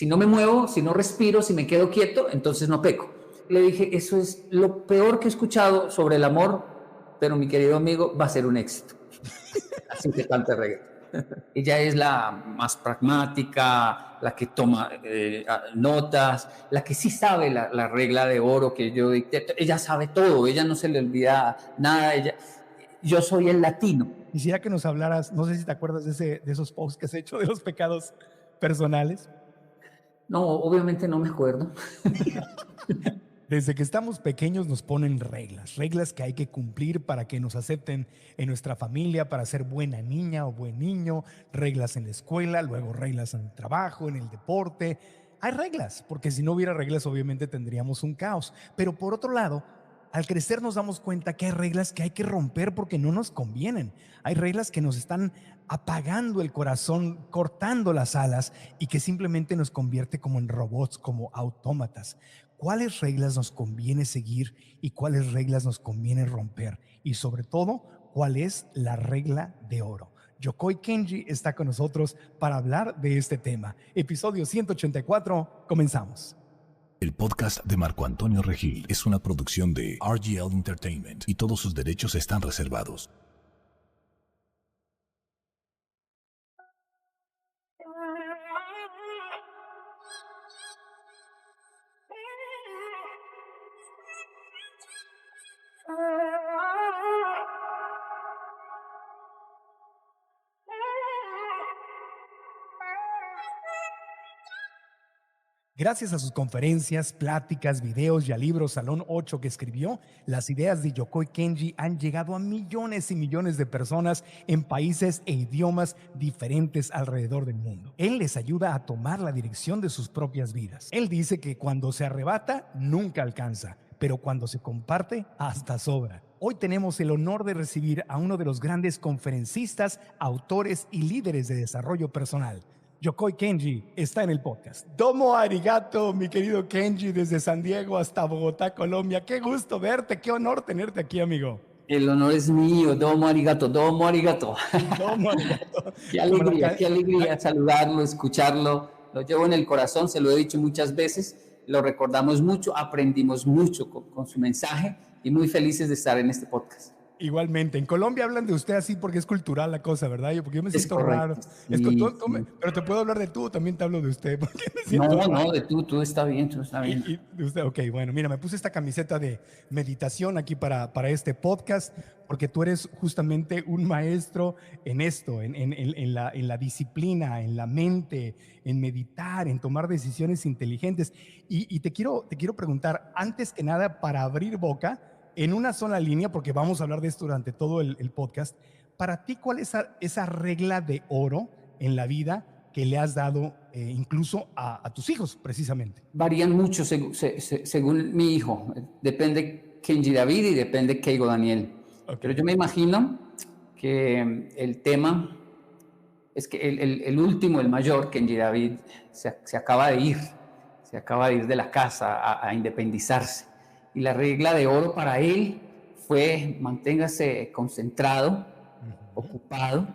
Si no me muevo, si no respiro, si me quedo quieto, entonces no peco. Le dije, eso es lo peor que he escuchado sobre el amor, pero mi querido amigo, va a ser un éxito. Así que cante reggaetón. Ella es la más pragmática, la que toma notas, la que sí sabe la regla de oro que yo dicté. Ella sabe todo, ella no se le olvida nada. Yo soy el latino. Quisiera que nos hablaras, no sé si te acuerdas de esos posts que has hecho de los pecados personales. No, obviamente no me acuerdo. Desde que estamos pequeños nos ponen reglas que hay que cumplir para que nos acepten en nuestra familia, para ser buena niña o buen niño, reglas en la escuela, luego reglas en el trabajo, en el deporte. Hay reglas, porque si no hubiera reglas obviamente tendríamos un caos. Pero por otro lado, al crecer nos damos cuenta que hay reglas que hay que romper porque no nos convienen. Hay reglas que nos están apagando el corazón, cortando las alas y que simplemente nos convierte como en robots, como autómatas. ¿Cuáles reglas nos conviene seguir y cuáles reglas nos conviene romper? Y sobre todo, ¿cuál es la regla de oro? Yokoi Kenji está con nosotros para hablar de este tema. Episodio 184, comenzamos. El podcast de Marco Antonio Regil es una producción de RGL Entertainment y todos sus derechos están reservados. Gracias a sus conferencias, pláticas, videos y al libro Salón 8 que escribió, las ideas de Yokoi Kenji han llegado a millones y millones de personas en países e idiomas diferentes alrededor del mundo. Él les ayuda a tomar la dirección de sus propias vidas. Él dice que cuando se arrebata, nunca alcanza, pero cuando se comparte, hasta sobra. Hoy tenemos el honor de recibir a uno de los grandes conferencistas, autores y líderes de desarrollo personal. Yokoi Kenji está en el podcast. Domo arigato, mi querido Kenji, desde San Diego hasta Bogotá, Colombia. Qué gusto verte, qué honor tenerte aquí, amigo. El honor es mío, domo arigato, domo arigato. Domo arigato. Qué alegría saludarlo, escucharlo. Lo llevo en el corazón, se lo he dicho muchas veces, lo recordamos mucho, aprendimos mucho con su mensaje y muy felices de estar en este podcast. Igualmente, en Colombia hablan de usted así porque es cultural la cosa, ¿verdad? Porque yo me siento raro. Sí, Pero te puedo hablar de tú, también te hablo de usted. Porque me siento no, raro. no, de tú está bien, tú está bien. Y de usted, ok, bueno, mira, me puse esta camiseta de meditación aquí para este podcast, porque tú eres justamente un maestro en esto, en la disciplina, en la mente, en meditar, en tomar decisiones inteligentes. Y te quiero preguntar, antes que nada, para abrir boca, en una sola línea, porque vamos a hablar de esto durante todo el podcast, para ti, ¿cuál es esa regla de oro en la vida que le has dado incluso a tus hijos, precisamente? Varían mucho según mi hijo. Depende Kenji David y depende Keigo Daniel. Okay. Pero yo me imagino que el tema es que el último, el mayor, Kenji David, se acaba de ir. Se acaba de ir de la casa a independizarse. Y la regla de oro para él fue manténgase concentrado, ocupado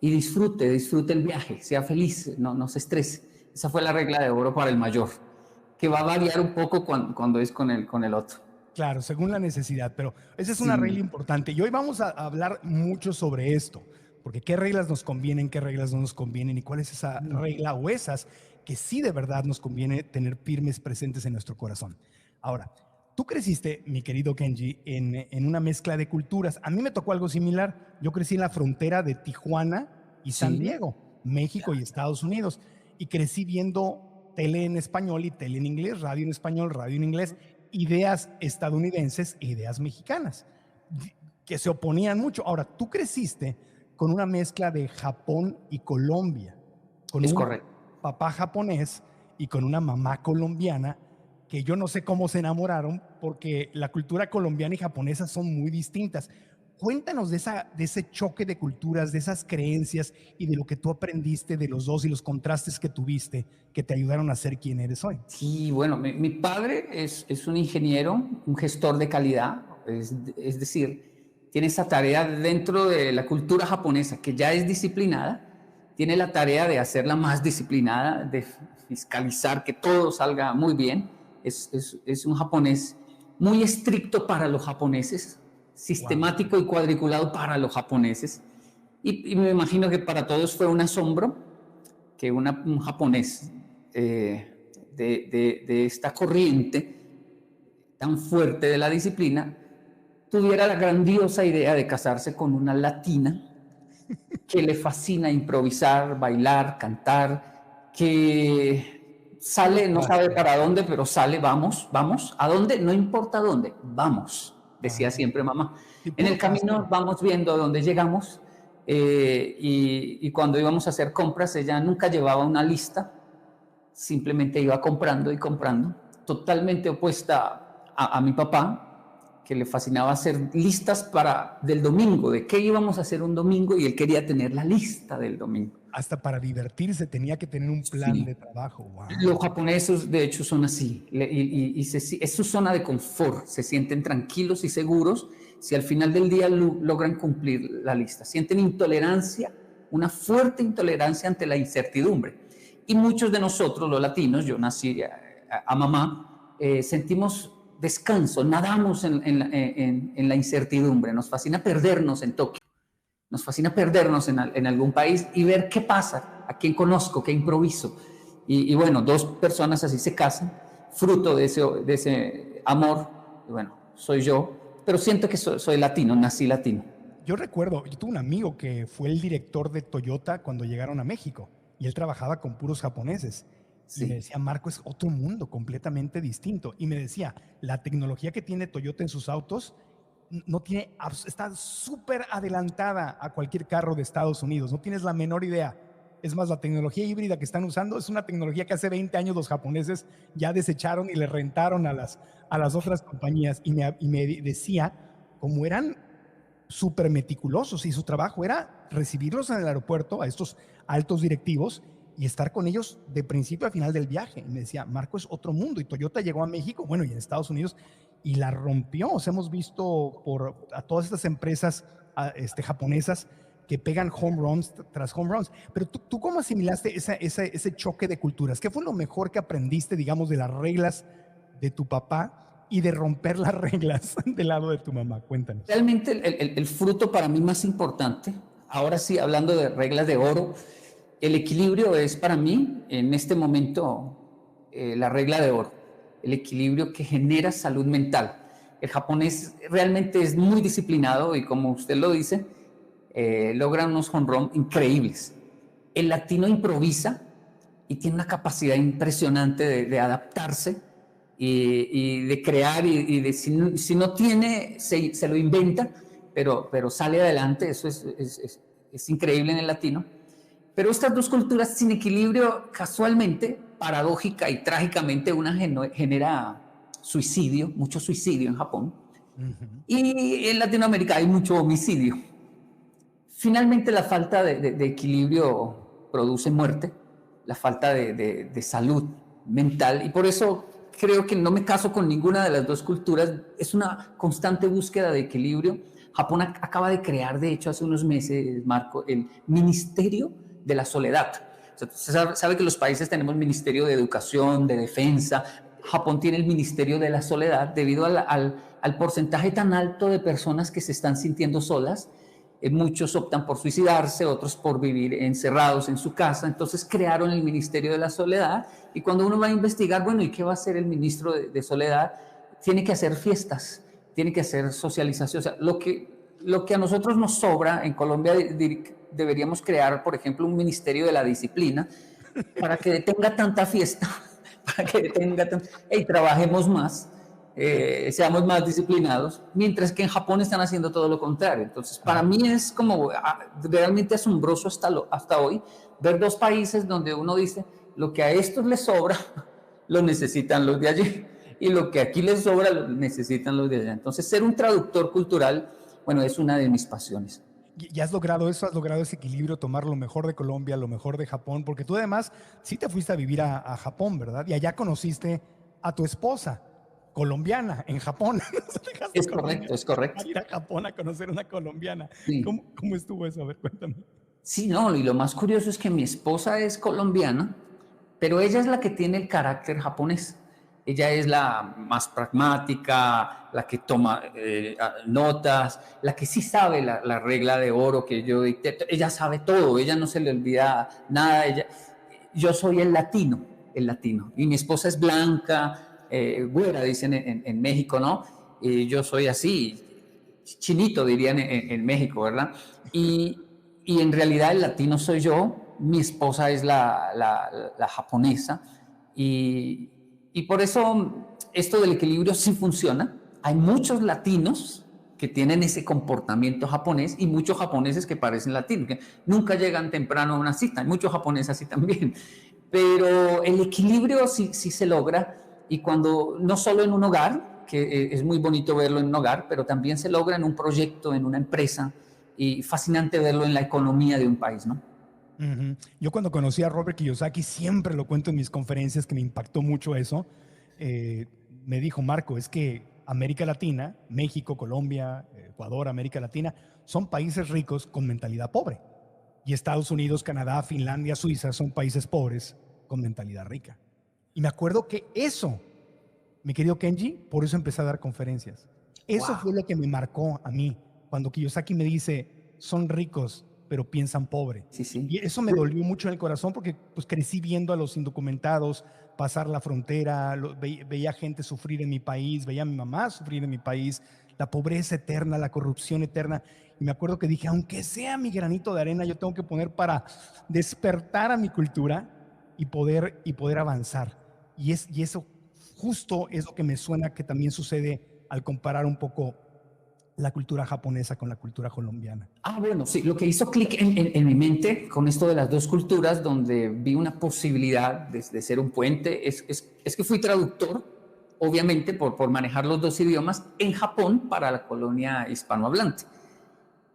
y disfrute el viaje, sea feliz, no se estrese. Esa fue la regla de oro para el mayor, que va a variar un poco cuando es con el otro. Claro, según la necesidad, pero esa es una regla importante. Y hoy vamos a hablar mucho sobre esto, porque qué reglas nos convienen, qué reglas no nos convienen y cuál es esa regla o esas que sí de verdad nos conviene tener firmes presentes en nuestro corazón. Ahora, tú creciste, mi querido Kenji, en una mezcla de culturas. A mí me tocó algo similar. Yo crecí en la frontera de Tijuana y San Diego, México y Estados Unidos. Y crecí viendo tele en español y tele en inglés, radio en español, radio en inglés, ideas estadounidenses e ideas mexicanas, que se oponían mucho. Ahora, tú creciste con una mezcla de Japón y Colombia, con Es un correcto. papá japonés y con una mamá colombiana, que yo no sé cómo se enamoraron, porque la cultura colombiana y japonesa son muy distintas. Cuéntanos de ese choque de culturas, de esas creencias y de lo que tú aprendiste de los dos y los contrastes que tuviste que te ayudaron a ser quien eres hoy. Sí, bueno, mi padre es un ingeniero, un gestor de calidad, es decir, tiene esa tarea dentro de la cultura japonesa, que ya es disciplinada, tiene la tarea de hacerla más disciplinada, de fiscalizar que todo salga muy bien. Es un japonés muy estricto para los japoneses, sistemático y cuadriculado para los japoneses. Y me imagino que para todos fue un asombro que un japonés de esta corriente tan fuerte de la disciplina tuviera la grandiosa idea de casarse con una latina que le fascina improvisar, bailar, cantar, que sale, no sabe para dónde, pero sale, vamos, ¿a dónde? No importa dónde, vamos, decía siempre mamá. En el camino vamos viendo a dónde llegamos, y cuando íbamos a hacer compras, ella nunca llevaba una lista, simplemente iba comprando y comprando, totalmente opuesta a mi papá, que le fascinaba hacer listas del domingo, de qué íbamos a hacer un domingo, y él quería tener la lista del domingo. Hasta para divertirse tenía que tener un plan de trabajo. Wow. Los japoneses, de hecho, son así, es su zona de confort, se sienten tranquilos y seguros si al final del día logran cumplir la lista. Sienten intolerancia, una fuerte intolerancia ante la incertidumbre. Y muchos de nosotros, los latinos, yo nací a mamá, sentimos descanso, nadamos en la incertidumbre, nos fascina perdernos en Tokio, nos fascina perdernos en algún país y ver qué pasa, a quién conozco, qué improviso. Y bueno, dos personas así se casan, fruto de ese amor. Y bueno, soy yo, pero siento que soy latino, nací latino. Yo tuve un amigo que fue el director de Toyota cuando llegaron a México y él trabajaba con puros japoneses. Sí. Y me decía, Marco, es otro mundo completamente distinto. Y me decía, la tecnología que tiene Toyota en sus autos está súper adelantada a cualquier carro de Estados Unidos. No tienes la menor idea. Es más, la tecnología híbrida que están usando es una tecnología que hace 20 años los japoneses ya desecharon y le rentaron a las otras compañías. Y me decía cómo eran súper meticulosos y su trabajo era recibirlos en el aeropuerto, a estos altos directivos, y estar con ellos de principio a final del viaje. Y me decía, Marco, es otro mundo. Y Toyota llegó a México, bueno, y en Estados Unidos, y la rompió. O sea, hemos visto a todas estas empresas japonesas que pegan home runs tras home runs. Pero ¿tú cómo asimilaste ese choque de culturas? ¿Qué fue lo mejor que aprendiste, digamos, de las reglas de tu papá y de romper las reglas del lado de tu mamá? Cuéntanos. Realmente el fruto para mí más importante, ahora sí, hablando de reglas de oro, el equilibrio es para mí, en este momento, la regla de oro. El equilibrio que genera salud mental. El japonés realmente es muy disciplinado y, como usted lo dice, logra unos home run increíbles. El latino improvisa y tiene una capacidad impresionante de adaptarse y de crear, y si no tiene, se lo inventa, pero sale adelante. Eso es increíble en el latino. Pero estas dos culturas sin equilibrio, casualmente, paradójica y trágicamente, una genera suicidio, mucho suicidio en Japón. Uh-huh. Y en Latinoamérica hay mucho homicidio. Finalmente, la falta de equilibrio produce muerte, la falta de salud mental. Y por eso creo que no me caso con ninguna de las dos culturas. Es una constante búsqueda de equilibrio. Japón acaba de crear, de hecho, hace unos meses, Marco, el Ministerio de la Soledad. O sea, se sabe que los países tenemos Ministerio de Educación, de Defensa. Japón tiene el Ministerio de la Soledad debido al porcentaje tan alto de personas que se están sintiendo solas. Muchos optan por suicidarse, otros por vivir encerrados en su casa. Entonces crearon el Ministerio de la Soledad, y cuando uno va a investigar, bueno, ¿y qué va a hacer el ministro de Soledad? Tiene que hacer fiestas, tiene que hacer socialización. O sea, lo que a nosotros nos sobra en Colombia, deberíamos crear, por ejemplo, un Ministerio de la Disciplina para que detenga tanta fiesta, para que detenga y trabajemos más, seamos más disciplinados, mientras que en Japón están haciendo todo lo contrario. Entonces, para mí es como realmente asombroso hasta hoy ver dos países donde uno dice, lo que a estos les sobra, lo necesitan los de allí, y lo que aquí les sobra, lo necesitan los de allá. Entonces, ser un traductor cultural, bueno, es una de mis pasiones. ¿Y has logrado eso? ¿Has logrado ese equilibrio, tomar lo mejor de Colombia, lo mejor de Japón? Porque tú además sí te fuiste a vivir a Japón, ¿verdad? Y allá conociste a tu esposa, colombiana, en Japón. Es correcto, es correcto. A ir a Japón a conocer una colombiana. Sí. ¿Cómo estuvo eso? A ver, cuéntame. Sí, no, y lo más curioso es que mi esposa es colombiana, pero ella es la que tiene el carácter japonés. Ella es la más pragmática, la que toma notas, la que sí sabe la regla de oro que yo dicté. Ella sabe todo, ella no se le olvida nada. Yo soy el latino, y mi esposa es blanca, güera, dicen en México, ¿no? Yo soy así, chinito dirían en México, ¿verdad? Y en realidad el latino soy yo, mi esposa es la japonesa, y por eso esto del equilibrio sí funciona. Hay muchos latinos que tienen ese comportamiento japonés y muchos japoneses que parecen latinos, que nunca llegan temprano a una cita. Hay muchos japoneses así también. Pero el equilibrio sí se logra, y cuando no solo en un hogar, que es muy bonito verlo en un hogar, pero también se logra en un proyecto, en una empresa, y fascinante verlo en la economía de un país, ¿no? Yo cuando conocí a Robert Kiyosaki, siempre lo cuento en mis conferencias, que me impactó mucho eso. Me dijo: Marco, es que América Latina, México, Colombia, Ecuador, América Latina, son países ricos con mentalidad pobre. Y Estados Unidos, Canadá, Finlandia, Suiza son países pobres con mentalidad rica. Y me acuerdo que eso, mi querido Kenji, por eso empecé a dar conferencias. Eso Wow. fue lo que me marcó a mí, cuando Kiyosaki me dice: son ricos, pero piensan pobre. Sí, sí. Y eso me dolió mucho en el corazón, porque pues crecí viendo a los indocumentados pasar la frontera, veía gente sufrir en mi país, veía a mi mamá sufrir en mi país, la pobreza eterna, la corrupción eterna. Y me acuerdo que dije: aunque sea mi granito de arena, yo tengo que poner para despertar a mi cultura y poder avanzar. Y eso justo es lo que me suena que también sucede al comparar un poco la cultura japonesa con la cultura colombiana. Bueno, sí, lo que hizo clic en mi mente con esto de las dos culturas, donde vi una posibilidad de ser un puente, es que fui traductor, obviamente, por manejar los dos idiomas en Japón para la colonia hispanohablante.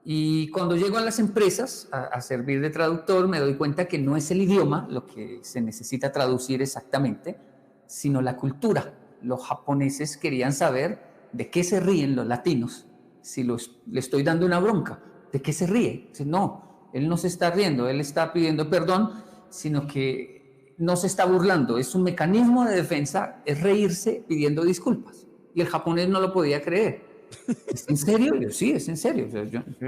Y cuando llego a las empresas a servir de traductor, me doy cuenta que no es el idioma lo que se necesita traducir exactamente, sino la cultura. Los japoneses querían saber de qué se ríen los latinos. Si le estoy dando una bronca, ¿de qué se ríe? Dice: no, él no se está riendo, él está pidiendo perdón, sino que no se está burlando. Es un mecanismo de defensa, es reírse pidiendo disculpas. Y el japonés no lo podía creer. ¿Es en serio? Yo, sí, es en serio.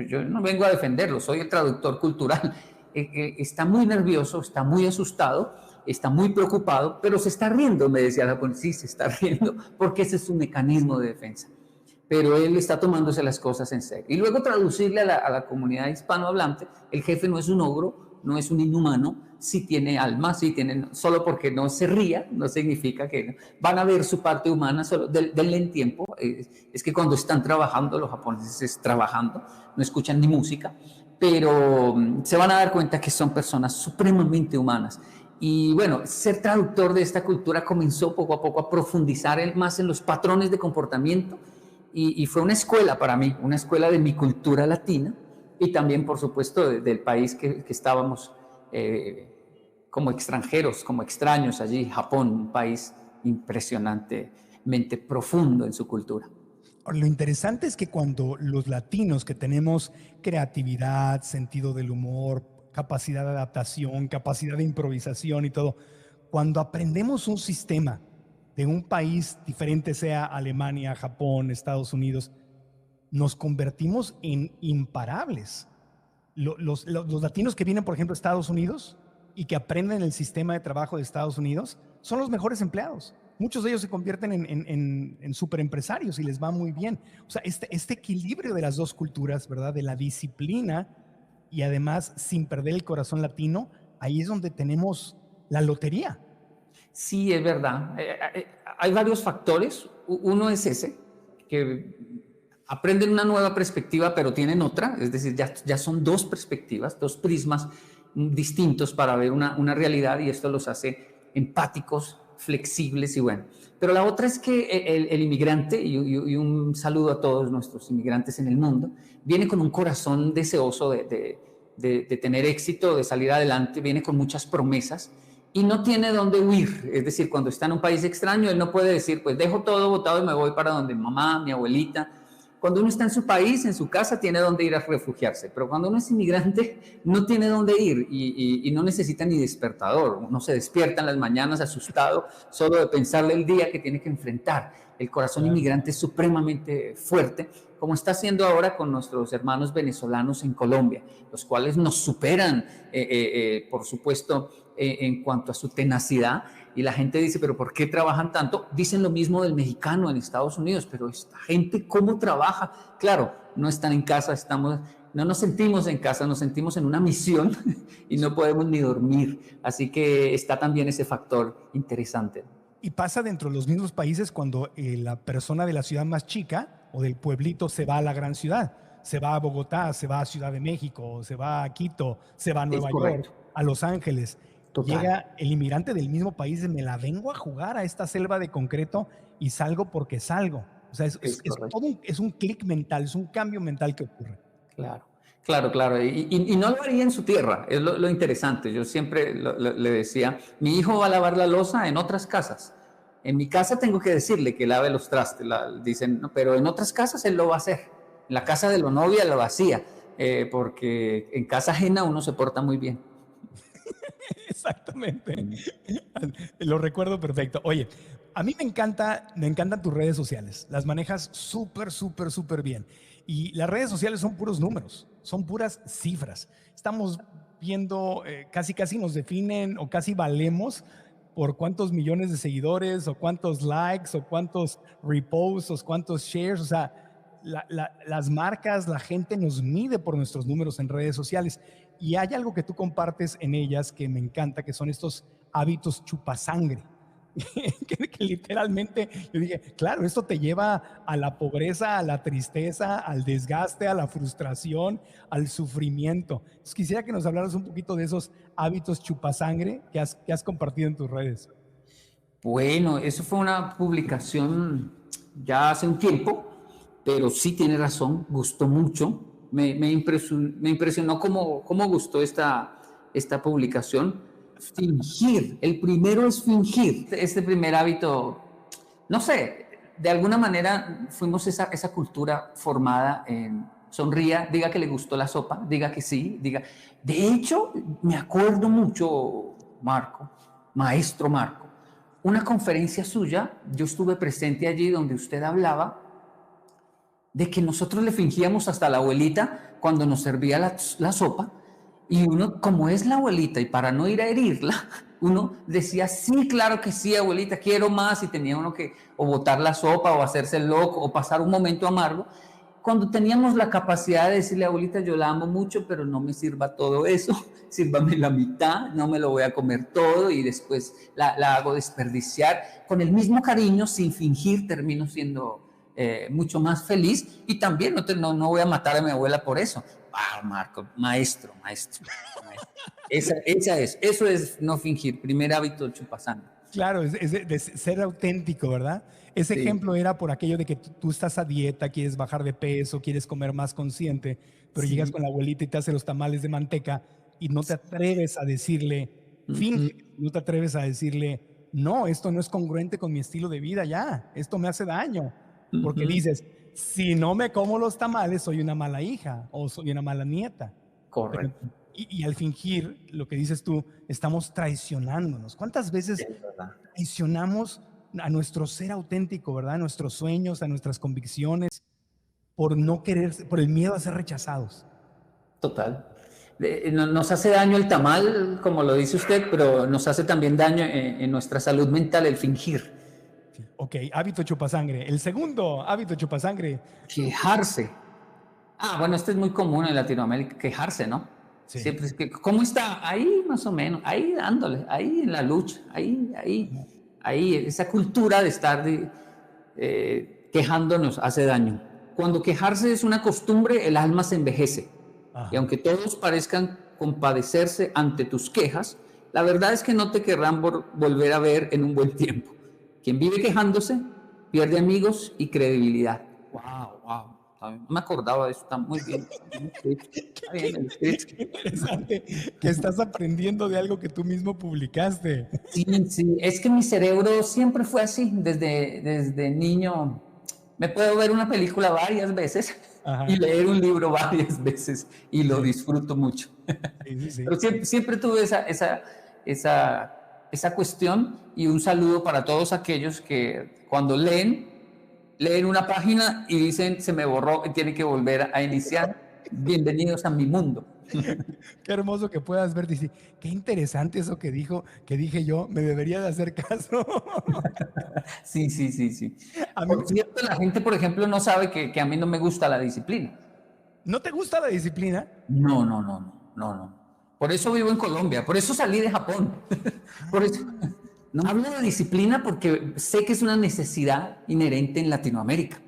Yo no vengo a defenderlo, soy el traductor cultural. Está muy nervioso, está muy asustado, está muy preocupado, pero se está riendo, me decía la policía. Sí, se está riendo, porque ese es su mecanismo de defensa. Pero él está tomándose las cosas en serio. Y luego traducirle a la comunidad hispanohablante: el jefe no es un ogro, no es un inhumano, sí tiene alma, sí tiene, solo porque no se ría, no significa que van a ver su parte humana, solo denle en tiempo. Es que cuando están trabajando, los japoneses trabajando, no escuchan ni música, pero se van a dar cuenta que son personas supremamente humanas. Y bueno, ser traductor de esta cultura comenzó poco a poco a profundizar más en los patrones de comportamiento, y fue una escuela para mí, una escuela de mi cultura latina, y también, por supuesto, del país que estábamos como extranjeros, como extraños allí, Japón, un país impresionantemente profundo en su cultura. Lo interesante es que cuando los latinos, que tenemos creatividad, sentido del humor, capacidad de adaptación, capacidad de improvisación y todo, cuando aprendemos un sistema de un país diferente, sea Alemania, Japón, Estados Unidos, nos convertimos en imparables. Los latinos que vienen, por ejemplo, a Estados Unidos y que aprenden el sistema de trabajo de Estados Unidos son los mejores empleados. Muchos de ellos se convierten en superempresarios y les va muy bien. O sea, este equilibrio de las dos culturas, ¿verdad? De la disciplina y además sin perder el corazón latino, ahí es donde tenemos la lotería. Sí, es verdad. Hay varios factores. Uno es ese, que aprenden una nueva perspectiva, pero tienen otra. Es decir, ya son dos perspectivas, dos prismas distintos para ver una realidad, y esto los hace empáticos, flexibles y bueno. Pero la otra es que el inmigrante, y un saludo a todos nuestros inmigrantes en el mundo, viene con un corazón deseoso de tener éxito, de salir adelante, viene con muchas promesas y no tiene dónde huir. Es decir, cuando está en un país extraño, él no puede decir: pues dejo todo botado y me voy para donde mamá, mi abuelita. Cuando uno está en su país, en su casa, tiene dónde ir a refugiarse, pero cuando uno es inmigrante, no tiene dónde ir y no necesita ni despertador. Uno se despierta en las mañanas asustado solo de pensarle el día que tiene que enfrentar. El corazón inmigrante es supremamente fuerte, como está haciendo ahora con nuestros hermanos venezolanos en Colombia, los cuales nos superan, por supuesto, en cuanto a su tenacidad. Y la gente dice, pero ¿por qué trabajan tanto? Dicen lo mismo del mexicano en Estados Unidos, pero esta gente, ¿cómo trabaja? Claro, no están en casa, no nos sentimos en casa, nos sentimos en una misión y no podemos ni dormir. Así que está también ese factor interesante. Y pasa dentro de los mismos países cuando la persona de la ciudad más chica o del pueblito se va a la gran ciudad. Se va a Bogotá, se va a Ciudad de México, se va a Quito, se va a Nueva York, a Los Ángeles. Total. Llega el inmigrante del mismo país y me la vengo a jugar a esta selva de concreto y salgo porque salgo. O sea, es un clic mental, es un cambio mental que ocurre. Claro. Y no lo haría en su tierra, es lo interesante. Yo siempre le decía, mi hijo va a lavar la loza en otras casas. En mi casa tengo que decirle que lave los trastes. Dicen, no, pero en otras casas él lo va a hacer. En la casa de la novia lo hacía, porque en casa ajena uno se porta muy bien. Exactamente. Lo recuerdo perfecto. Oye, a mí me encantan tus redes sociales. Las manejas súper bien. Y las redes sociales son puros números, son puras cifras. Estamos viendo, casi nos definen o casi valemos por cuántos millones de seguidores o cuántos likes o cuántos reposts o cuántos shares. O sea, las marcas, la gente nos mide por nuestros números en redes sociales. Y hay algo que tú compartes en ellas que me encanta, que son estos hábitos chupasangre. que literalmente yo dije, claro, esto te lleva a la pobreza, a la tristeza, al desgaste, a la frustración, al sufrimiento. Entonces, quisiera que nos hablaras un poquito de esos hábitos chupasangre que has compartido en tus redes. Bueno, eso fue una publicación ya hace un tiempo, pero sí tiene razón, gustó mucho. Me impresionó cómo gustó esta publicación. Fingir, el primero es fingir. Este primer hábito, no sé, de alguna manera fuimos esa cultura formada en sonría, diga que le gustó la sopa, diga que sí, diga. De hecho, me acuerdo mucho, maestro Marco, una conferencia suya, yo estuve presente allí donde usted hablaba de que nosotros le fingíamos hasta a la abuelita cuando nos servía la sopa, y uno, como es la abuelita, y para no ir a herirla, uno decía, sí, claro que sí, abuelita, quiero más, y tenía uno que o botar la sopa, o hacerse loco, o pasar un momento amargo, cuando teníamos la capacidad de decirle, abuelita, yo la amo mucho, pero no me sirva todo eso, sírvame la mitad, no me lo voy a comer todo, y después la hago desperdiciar, con el mismo cariño, sin fingir, termino siendo mucho más feliz, y también no voy a matar a mi abuela por eso. Marco, maestro. Eso es no fingir, primer hábito chupasangre. Claro, es de ser auténtico, ¿verdad? Ese ejemplo era por aquello de que tú estás a dieta, quieres bajar de peso, quieres comer más consciente, pero llegas con la abuelita y te hace los tamales de manteca y no te atreves a decirle, finge, no te atreves a decirle, no, esto no es congruente con mi estilo de vida ya, esto me hace daño, porque dices, si no me como los tamales, soy una mala hija o soy una mala nieta. Correcto. Pero, y al fingir, lo que dices tú, estamos traicionándonos. ¿Cuántas veces traicionamos a nuestro ser auténtico, verdad? A nuestros sueños, a nuestras convicciones, por no querer, por el miedo a ser rechazados? Total. Nos hace daño el tamal, como lo dice usted, pero nos hace también daño en nuestra salud mental el fingir. Ok, hábito chupasangre. El segundo hábito chupasangre. Quejarse. Bueno, este es muy común en Latinoamérica, quejarse, ¿no? Sí. Siempre es que, ¿cómo está? Ahí más o menos, ahí dándole, ahí en la lucha, ahí, esa cultura de estar quejándonos hace daño. Cuando quejarse es una costumbre, el alma se envejece. Ajá. Y aunque todos parezcan compadecerse ante tus quejas, la verdad es que no te querrán volver a ver en un buen tiempo. Quien vive quejándose pierde amigos y credibilidad. Wow. No me acordaba de eso, está muy bien. Qué interesante que estás aprendiendo de algo que tú mismo publicaste. Sí, es que mi cerebro siempre fue así, desde niño Me puedo ver una película varias veces y leer un libro varias veces y lo disfruto mucho. Sí. Pero siempre tuve esa cuestión, y un saludo para todos aquellos que cuando leen una página y dicen se me borró y tiene que volver a iniciar. Bienvenidos a mi mundo. Qué hermoso que puedas ver. Dice, qué interesante eso que dije yo, me debería de hacer caso. Sí. A mí, Por cierto, la gente, por ejemplo, no sabe que a mí no me gusta la disciplina. ¿no te gusta la disciplina? No. Por eso vivo en Colombia, por eso salí de Japón. Por eso no hablo de disciplina porque sé que es una necesidad inherente en Latinoamérica.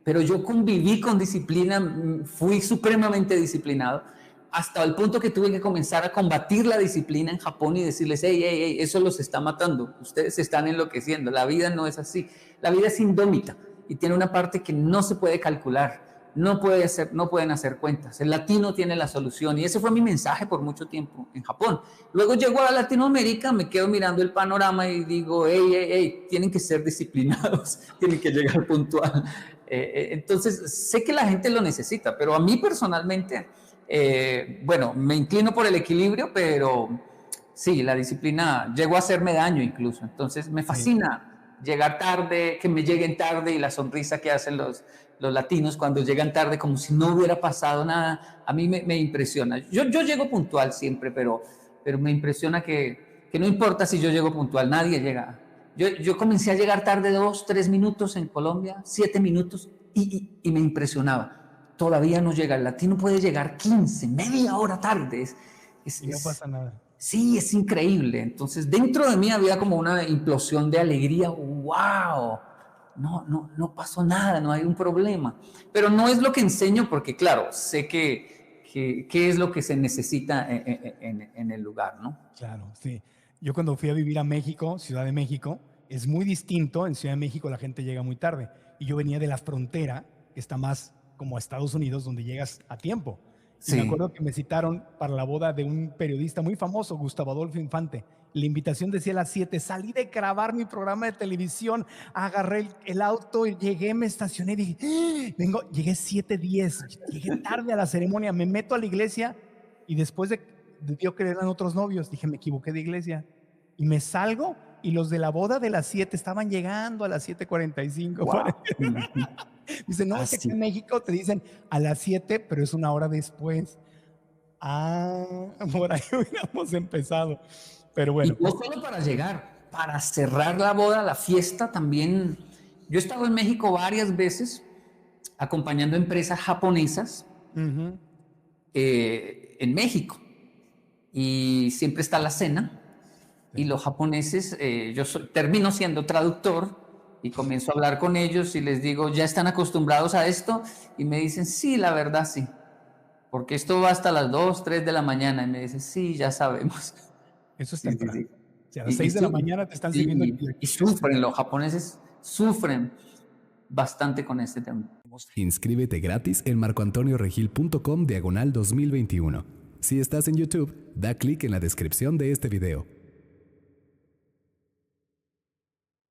Pero yo conviví con disciplina, fui supremamente disciplinado, hasta el punto que tuve que comenzar a combatir la disciplina en Japón y decirles, hey, eso los está matando, ustedes se están enloqueciendo, la vida no es así, la vida es indómita y tiene una parte que no se puede calcular, no pueden hacer cuentas, el latino tiene la solución, y ese fue mi mensaje por mucho tiempo en Japón. Luego llego a Latinoamérica, me quedo mirando el panorama y digo, hey, tienen que ser disciplinados, tienen que llegar puntual. Entonces, sé que la gente lo necesita, pero a mí personalmente, bueno, me inclino por el equilibrio, pero sí, la disciplina llegó a hacerme daño incluso. Entonces, me fascina llegar tarde, que me lleguen tarde, y la sonrisa que hacen los latinos cuando llegan tarde como si no hubiera pasado nada, a mí me impresiona. Yo llego puntual siempre, pero me impresiona que no importa si yo llego puntual, nadie llega. Yo comencé a llegar tarde 2, 3 minutos en Colombia, 7 minutos, y me impresionaba. Todavía no llega, el latino puede llegar 15, media hora tarde. Y no pasa nada. Sí, es increíble. Entonces, dentro de mí había como una implosión de alegría. ¡Wow! No pasó nada, no hay un problema. Pero no es lo que enseño porque, claro, sé qué es lo que se necesita en el lugar, ¿no? Claro, sí. Yo cuando fui a vivir a México, Ciudad de México, es muy distinto. En Ciudad de México la gente llega muy tarde. Y yo venía de la frontera, que está más como a Estados Unidos, donde llegas a tiempo. Y me Sí. acuerdo que me citaron para la boda de un periodista muy famoso, Gustavo Adolfo Infante. La invitación decía a las 7. Salí de grabar mi programa de televisión, agarré el auto, llegué, me estacioné y dije, llegué 7:10, llegué tarde a la ceremonia, me meto a la iglesia y después de vio que eran otros novios, dije, me equivoqué de iglesia. Y me salgo y los de la boda de las 7 estaban llegando a las 7:45. Wow. Dice, no, es que aquí en México te dicen a las 7, pero es una hora después. Por ahí hubiéramos empezado. Pero bueno. Y no solo para llegar, para cerrar la boda, la fiesta también. Yo he estado en México varias veces acompañando empresas japonesas en México, y siempre está la cena, y los japoneses, termino siendo traductor y comienzo a hablar con ellos y les digo, ¿ya están acostumbrados a esto? Y me dicen, sí, la verdad sí, porque esto va hasta las 2, 3 de la mañana. Y me dicen, sí, ya sabemos. Eso es Sí. temprano. O sea, a las 6 de la mañana te están sirviendo el y sufren, los japoneses sufren bastante con este tema. Inscríbete gratis en marcoantonioregil.com/2021. Si estás en YouTube, da clic en la descripción de este video.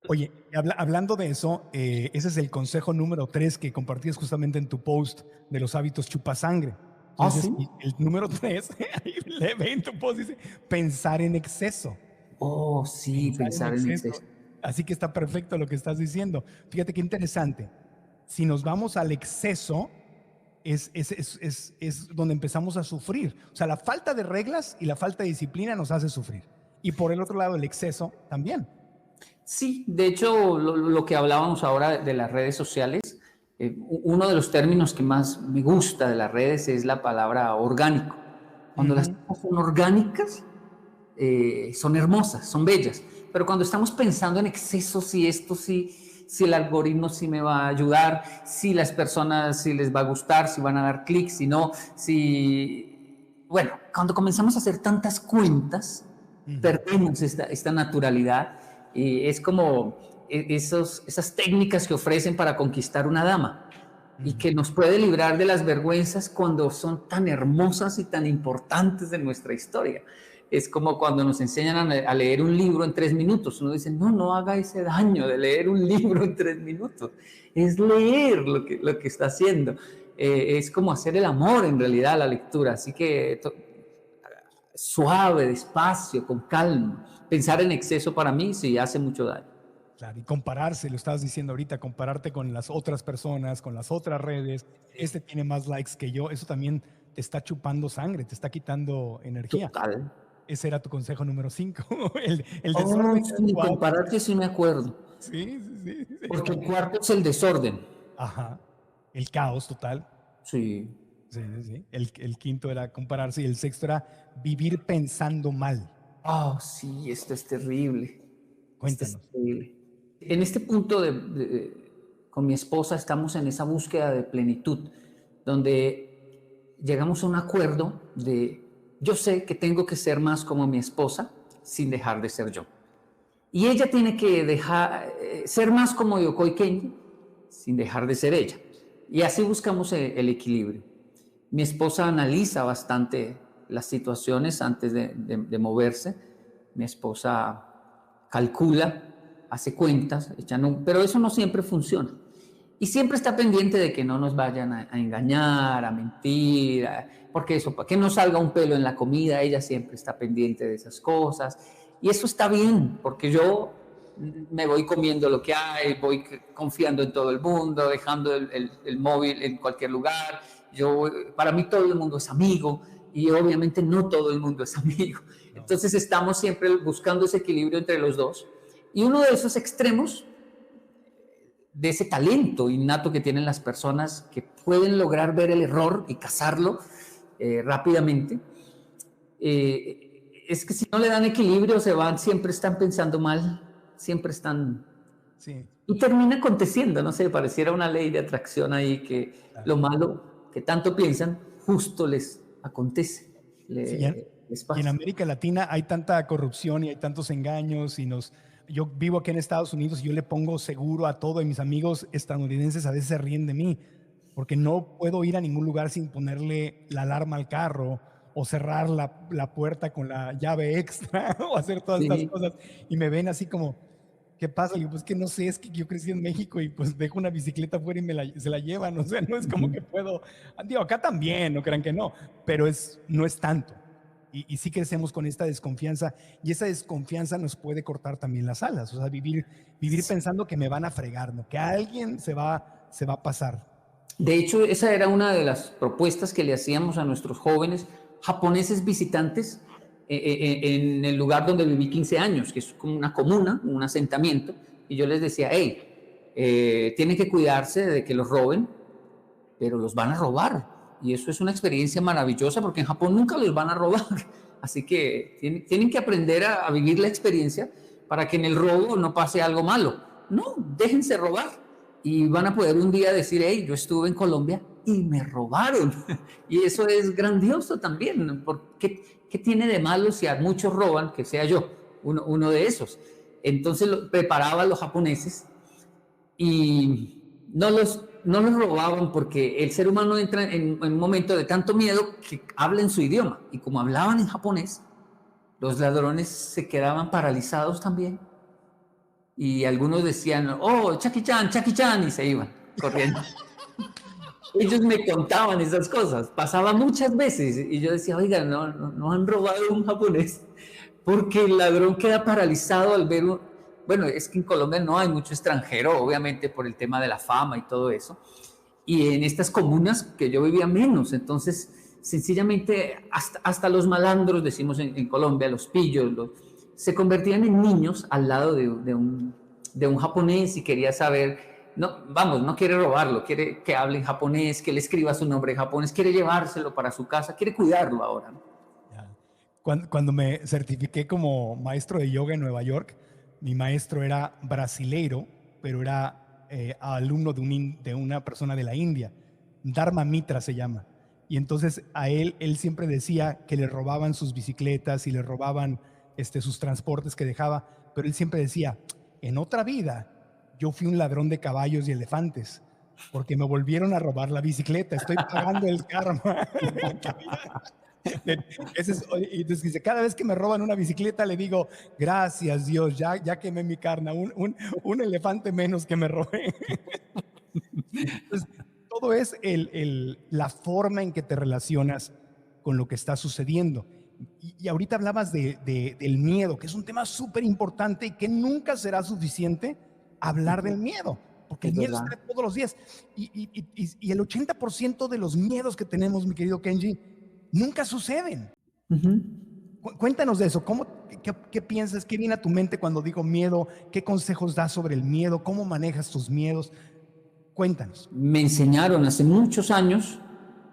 Oye, hablando de eso, ese es el consejo número 3 que compartías justamente en tu post de los hábitos chupasangre. Entonces, ¿Sí? el número 3, ahí le ve en tu post, dice, pensar en exceso. Oh, sí, pensar en exceso. Así que está perfecto lo que estás diciendo. Fíjate qué interesante. Si nos vamos al exceso, es donde empezamos a sufrir. O sea, la falta de reglas y la falta de disciplina nos hace sufrir. Y por el otro lado, el exceso también. Sí, de hecho, lo que hablábamos ahora de las redes sociales, uno de los términos que más me gusta de las redes es la palabra orgánico. Cuando las cosas son orgánicas, son hermosas, son bellas, pero cuando estamos pensando en exceso, si el algoritmo sí me va a ayudar, si las personas sí les va a gustar, si van a dar clic, si no, bueno, cuando comenzamos a hacer tantas cuentas, perdemos esta naturalidad, y es como esas técnicas que ofrecen para conquistar una dama. y que nos puede librar de las vergüenzas cuando son tan hermosas y tan importantes en nuestra historia. Es como cuando nos enseñan a leer un libro en 3 minutos. Uno dice, no, no haga ese daño de leer un libro en 3 minutos. Es leer lo que está haciendo. Es como hacer el amor en realidad a la lectura. Así que suave, despacio, con calma. Pensar en exceso para mí sí hace mucho daño. Claro, y compararse, lo estabas diciendo ahorita, compararte con las otras personas, con las otras redes. Este tiene más likes que yo. Eso también te está chupando sangre, te está quitando energía. Total. Ese era tu consejo número 5. El Oh, desorden. sí, compararte sí me acuerdo. Sí, sí, sí, sí. Porque el cuarto es el desorden. Ajá. El caos total. Sí. Sí, sí, sí. El quinto era compararse y el sexto era vivir pensando mal. Oh, sí, esto es terrible. Cuéntanos. Esto es terrible. En este punto con mi esposa estamos en esa búsqueda de plenitud, donde llegamos a un acuerdo de yo sé que tengo que ser más como mi esposa sin dejar de ser yo. Y ella tiene que ser más como Yokoi Kenji sin dejar de ser ella. Y así buscamos el equilibrio. Mi esposa analiza bastante las situaciones antes de moverse. Mi esposa calcula, hace cuentas, pero eso no siempre funciona. Y siempre está pendiente de que no nos vayan a engañar, a mentir, porque eso, para que no salga un pelo en la comida, ella siempre está pendiente de esas cosas. Y eso está bien, porque yo me voy comiendo lo que hay, voy confiando en todo el mundo, dejando el móvil en cualquier lugar. Para mí todo el mundo es amigo y obviamente no todo el mundo es amigo. Entonces estamos siempre buscando ese equilibrio entre los dos. Y uno de esos extremos, de ese talento innato que tienen las personas que pueden lograr ver el error y cazarlo rápidamente, es que si no le dan equilibrio siempre están pensando mal, siempre están... Sí. Y termina aconteciendo, no sé, pareciera una ley de atracción ahí que lo malo que tanto piensan, justo les acontece. Les pasa. Y en América Latina hay tanta corrupción y hay tantos engaños yo vivo aquí en Estados Unidos y yo le pongo seguro a todo y mis amigos estadounidenses a veces se ríen de mí porque no puedo ir a ningún lugar sin ponerle la alarma al carro o cerrar la puerta con la llave extra o hacer todas estas cosas y me ven así como, ¿qué pasa? Y yo, pues que no sé, es que yo crecí en México y pues dejo una bicicleta afuera y se la llevan, o sea, no es como que puedo, digo, acá también, no crean que no, pero no es tanto. Y sí crecemos con esta desconfianza y esa desconfianza nos puede cortar también las alas, o sea, vivir pensando que me van a fregar, ¿no? Que alguien se va a pasar. De hecho, esa era una de las propuestas que le hacíamos a nuestros jóvenes japoneses visitantes en el lugar donde viví 15 años, que es como una comuna, un asentamiento, y yo les decía, hey, tienen que cuidarse de que los roben, pero los van a robar. Y eso es una experiencia maravillosa porque en Japón nunca los van a robar. Así que tienen que aprender a vivir la experiencia para que en el robo no pase algo malo. No, déjense robar. Y van a poder un día decir, hey, yo estuve en Colombia y me robaron. Y eso es grandioso también. ¿Qué tiene de malo si a muchos roban, que sea yo uno de esos? Entonces preparaba a los japoneses y no los robaban porque el ser humano entra en un momento de tanto miedo que habla en su idioma. Y como hablaban en japonés, los ladrones se quedaban paralizados también. Y algunos decían, oh, Chucky-chan, y se iban corriendo. Ellos me contaban esas cosas. Pasaba muchas veces y yo decía, oiga, no han robado un japonés. Porque el ladrón queda paralizado al ver bueno, es que en Colombia no hay mucho extranjero, obviamente por el tema de la fama y todo eso. Y en estas comunas que yo vivía menos, entonces sencillamente hasta los malandros, decimos en Colombia, los pillos, se convertían en niños al lado de un japonés y quería saber, no quiere robarlo, quiere que hable en japonés, que le escriba su nombre en japonés, quiere llevárselo para su casa, quiere cuidarlo ahora, ¿no? Cuando me certifiqué como maestro de yoga en Nueva York, mi maestro era brasileiro, pero era alumno de una persona de la India. Dharma Mitra se llama. Y entonces a él siempre decía que le robaban sus bicicletas y le robaban sus transportes que dejaba, pero él siempre decía, en otra vida yo fui un ladrón de caballos y elefantes, porque me volvieron a robar la bicicleta, estoy pagando el karma. Y entonces dice, cada vez que me roban una bicicleta le digo, gracias Dios, ya quemé mi karma, un elefante menos que me robé. Entonces, todo es la forma en que te relacionas con lo que está sucediendo. Y ahorita hablabas del miedo, que es un tema súper importante y que nunca será suficiente hablar del miedo, porque el miedo está todos los días. Y el 80% de los miedos que tenemos, mi querido Kenji, nunca suceden. Cuéntanos de eso. ¿Qué piensas? ¿Qué viene a tu mente cuando digo miedo? ¿Qué consejos das sobre el miedo? ¿Cómo manejas tus miedos? Cuéntanos. Me enseñaron hace muchos años,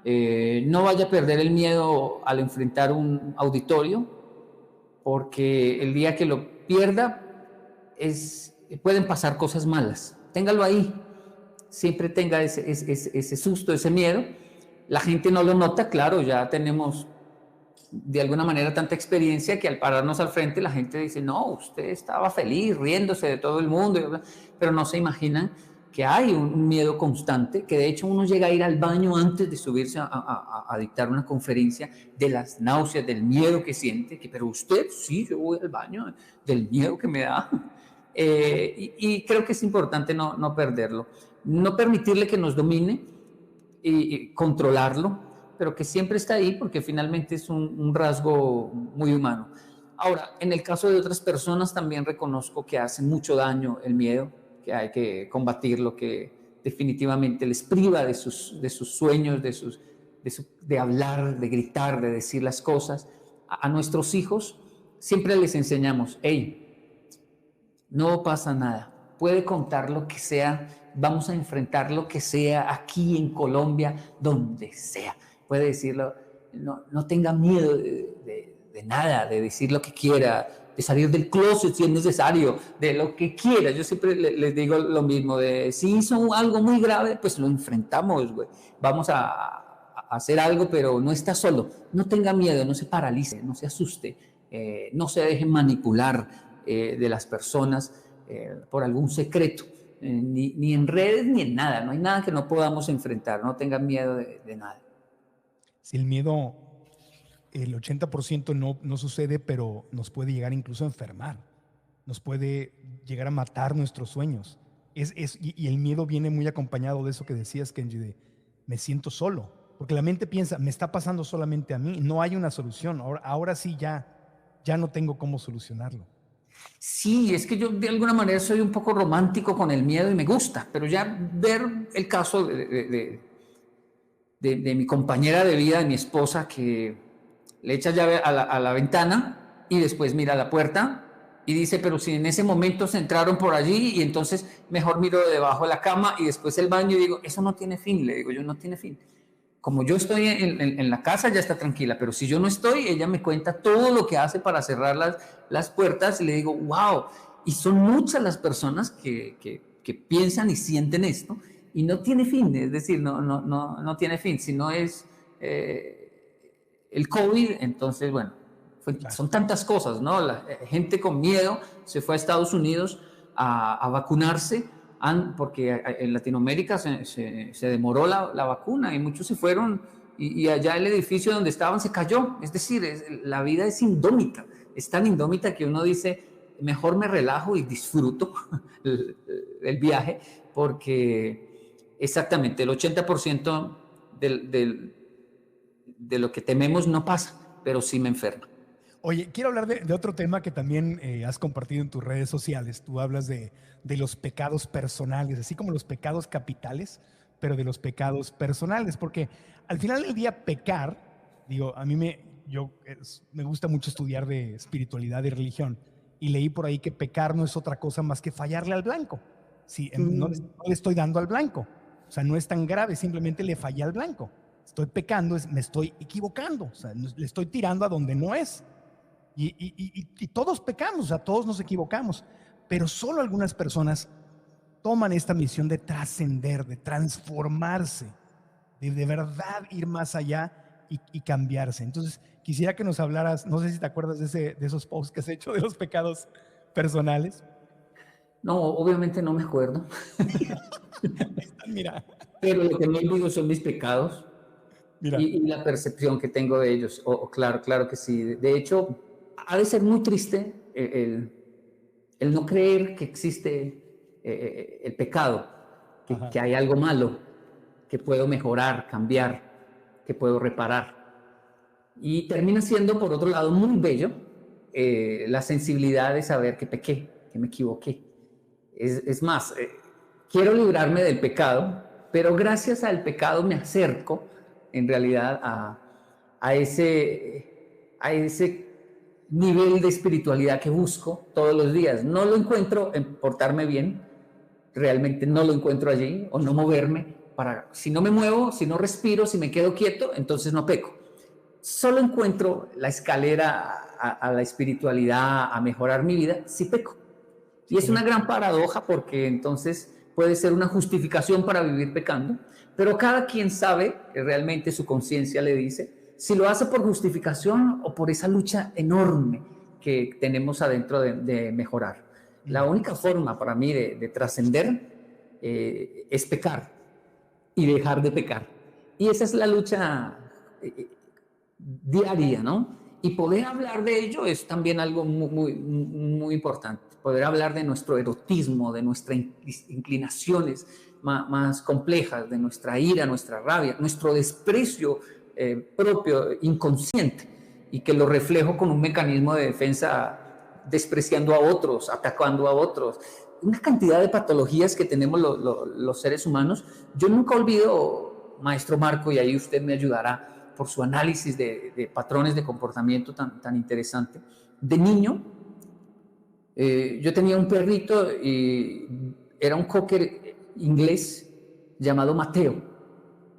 no vaya a perder el miedo al enfrentar un auditorio, porque el día que lo pierda pueden pasar cosas malas. Téngalo ahí, siempre tenga ese susto, ese miedo. La gente no lo nota, claro, ya tenemos de alguna manera tanta experiencia que al pararnos al frente la gente dice, no, usted estaba feliz, riéndose de todo el mundo, pero no se imaginan que hay un miedo constante, que de hecho uno llega a ir al baño antes de subirse a dictar una conferencia, de las náuseas, del miedo que siente, pero usted, sí, yo voy al baño del miedo que me da. Y creo que es importante no perderlo, no permitirle que nos domine y controlarlo, pero que siempre está ahí porque finalmente es un rasgo muy humano. Ahora, en el caso de otras personas también reconozco que hace mucho daño el miedo, que hay que combatirlo, que definitivamente les priva de sus sueños, de hablar, de gritar, de decir las cosas. A nuestros hijos siempre les enseñamos, hey, no pasa nada, puede contar lo que sea, vamos a enfrentar lo que sea aquí en Colombia, donde sea. Puede decirlo, no tenga miedo de nada, de decir lo que quiera, de salir del closet si es necesario, de lo que quiera. Yo siempre les digo lo mismo, de si hizo algo muy grave, pues lo enfrentamos, güey. Vamos a hacer algo, pero no está solo. No tenga miedo, no se paralice, no se asuste, no se deje manipular de las personas por algún secreto, ni en redes ni en nada. No hay nada que no podamos enfrentar, no tengan miedo de nada. Si el miedo, el 80% no sucede, pero nos puede llegar incluso a enfermar, nos puede llegar a matar nuestros sueños. Y el miedo viene muy acompañado de eso que decías, Kenji, de me siento solo, porque la mente piensa, me está pasando solamente a mí, no hay una solución, ahora sí ya no tengo cómo solucionarlo. Sí, es que yo de alguna manera soy un poco romántico con el miedo y me gusta, pero ya ver el caso de mi compañera de vida, de mi esposa, que le echa llave a la ventana y después mira a la puerta y dice, pero si en ese momento se entraron por allí y entonces mejor miro debajo de la cama y después el baño y digo, eso no tiene fin, le digo yo, no tiene fin. Como yo estoy en la casa ya está tranquila, pero si yo no estoy, ella me cuenta todo lo que hace para cerrar las puertas y le digo, wow, y son muchas las personas que piensan y sienten esto y no tiene fin, es decir, no tiene fin, si no es el COVID, entonces bueno, son tantas cosas, ¿no? La gente con miedo se fue a Estados Unidos a vacunarse, porque en Latinoamérica se demoró la vacuna y muchos se fueron y allá el edificio donde estaban se cayó. Es decir, la vida es indómita, es tan indómita que uno dice, mejor me relajo y disfruto el viaje, porque exactamente el 80% de lo que tememos no pasa, pero sí me enferma. Oye, quiero hablar de otro tema que también has compartido en tus redes sociales. Tú hablas de los pecados personales, así como los pecados capitales, pero de los pecados personales, porque al final del día pecar, digo, a mí me gusta mucho estudiar de espiritualidad y religión, y leí por ahí que pecar no es otra cosa más que fallarle al blanco. Sí, no le estoy dando al blanco, o sea, no es tan grave, simplemente le fallé al blanco. Estoy pecando, me estoy equivocando, o sea, le estoy tirando a donde no es. Y todos pecamos, o sea, todos nos equivocamos, pero solo algunas personas toman esta misión de trascender, de transformarse, de verdad ir más allá y cambiarse. Entonces, quisiera que nos hablaras, no sé si te acuerdas de esos posts que has hecho de los pecados personales. No, obviamente no me acuerdo. Mira. pero lo que no olvido son mis pecados Mira, y la percepción que tengo de ellos. Claro, claro que sí. De hecho, ha de ser muy triste el no creer que existe el pecado, ajá, que hay algo malo, que puedo mejorar, cambiar, que puedo reparar. Y termina siendo, por otro lado, muy bello la sensibilidad de saber que pequé, que me equivoqué. Es más, quiero librarme del pecado, pero gracias al pecado me acerco en realidad a ese nivel de espiritualidad que busco todos los días. No lo encuentro en portarme bien, realmente no lo encuentro allí, o no moverme. Si no me muevo, si no respiro, si me quedo quieto, entonces no peco. Solo encuentro la escalera a la espiritualidad, a mejorar mi vida, si peco. Y es una gran paradoja porque entonces puede ser una justificación para vivir pecando, pero cada quien sabe que realmente su conciencia le dice si lo hace por justificación o por esa lucha enorme que tenemos adentro de mejorar. La única forma para mí de trascender es pecar y dejar de pecar. Y esa es la lucha diaria, ¿no? Y poder hablar de ello es también algo muy importante. Poder hablar de nuestro erotismo, de nuestras inclinaciones más complejas, de nuestra ira, nuestra rabia, nuestro desprecio propio, inconsciente, y que lo reflejo con un mecanismo de defensa despreciando a otros, atacando a otros. Una cantidad de patologías que tenemos los seres humanos. Yo nunca olvido, maestro Marco, y ahí usted me ayudará, por su análisis de patrones de comportamiento tan interesante. De niño, yo tenía un perrito y era un cocker inglés llamado Mateo.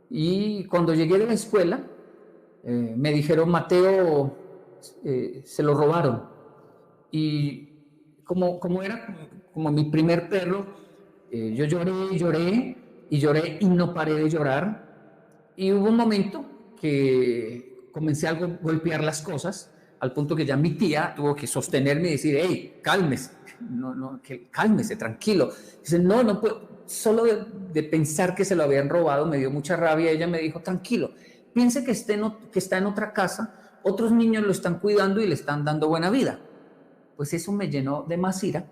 Y cuando llegué de la escuela, me dijeron, Mateo, se lo robaron. Y como era como mi primer perro, yo lloré y no paré de llorar. Y hubo un momento que comencé a golpear las cosas, al punto que ya mi tía tuvo que sostenerme y decir, hey, cálmese, cálmese, tranquilo. Dice, no puedo. Solo de pensar que se lo habían robado me dio mucha rabia. Ella me dijo, tranquilo, piense que está en otra casa, otros niños lo están cuidando y le están dando buena vida. Pues eso me llenó de más ira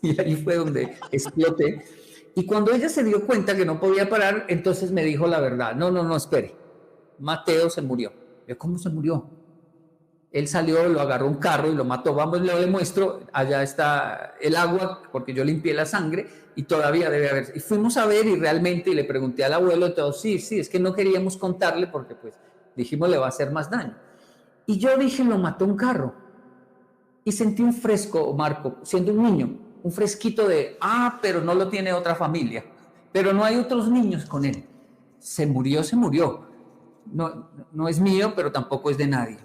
y ahí fue donde exploté. Y cuando ella se dio cuenta que no podía parar, entonces me dijo la verdad. No, espere. Mateo se murió. Yo, ¿cómo se murió? Él salió, lo agarró un carro y lo mató. Vamos, le demuestro. Allá está el agua, porque yo limpié la sangre y todavía debe haber. Y fuimos a ver y realmente, y le pregunté al abuelo, todo, sí, es que no queríamos contarle porque pues dijimos le va a hacer más daño. Y yo dije, lo mató un carro. Y sentí un fresco, Marco, siendo un niño, un fresquito pero no lo tiene otra familia, pero no hay otros niños con él. Se murió. No es mío, pero tampoco es de nadie.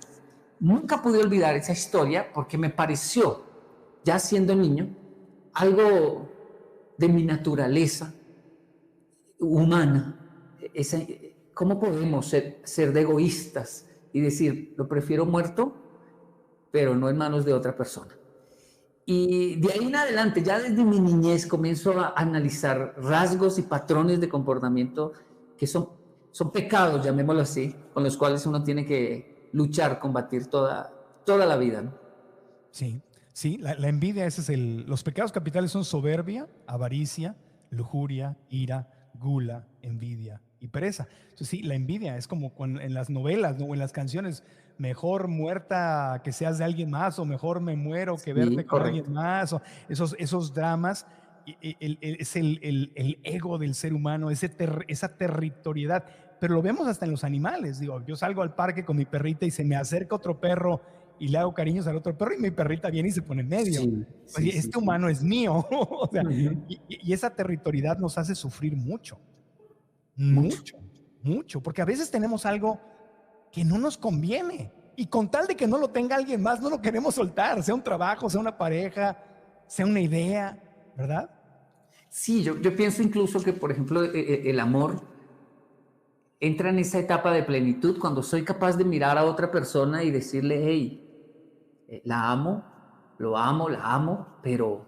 Nunca pude olvidar esa historia porque me pareció, ya siendo niño, algo de mi naturaleza humana. ¿Cómo podemos ser de egoístas y decir, lo prefiero muerto, pero no en manos de otra persona? Y de ahí en adelante, ya desde mi niñez, comienzo a analizar rasgos y patrones de comportamiento que son pecados, llamémoslo así, con los cuales uno tiene que luchar, combatir toda la vida, ¿no? Sí, la envidia, los pecados capitales son soberbia, avaricia, lujuria, ira, gula, envidia y pereza. Entonces sí, la envidia es como en las novelas, ¿no? O en las canciones, mejor muerta que seas de alguien más, o mejor me muero que verte con alguien más, o esos dramas. Es el ego del ser humano, esa territorialidad, pero lo vemos hasta en los animales. Digo, yo salgo al parque con mi perrita y se me acerca otro perro y le hago cariños al otro perro y mi perrita viene y se pone en medio. Este humano es mío. O sea, y esa territorialidad nos hace sufrir mucho, porque a veces tenemos algo que no nos conviene y con tal de que no lo tenga alguien más, no lo queremos soltar, sea un trabajo, sea una pareja, sea una idea, ¿verdad? Sí, yo pienso incluso que, por ejemplo, el amor entra en esa etapa de plenitud cuando soy capaz de mirar a otra persona y decirle, hey, la amo, la amo, pero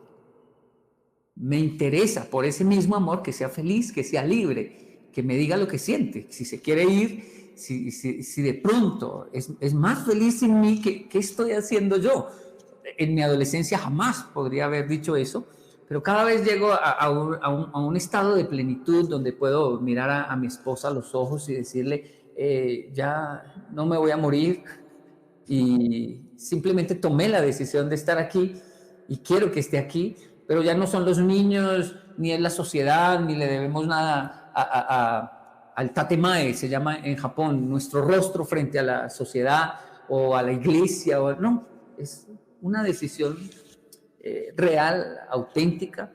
me interesa por ese mismo amor que sea feliz, que sea libre, que me diga lo que siente, si se quiere ir, si de pronto es más feliz sin mí, ¿qué estoy haciendo yo? En mi adolescencia jamás podría haber dicho eso, pero cada vez llego a un estado de plenitud donde puedo mirar a mi esposa a los ojos y decirle, ya no me voy a morir, y simplemente tomé la decisión de estar aquí y quiero que esté aquí, pero ya no son los niños, ni es la sociedad, ni le debemos nada al tatemae, se llama en Japón, nuestro rostro frente a la sociedad o a la iglesia, no, es una decisión real, auténtica,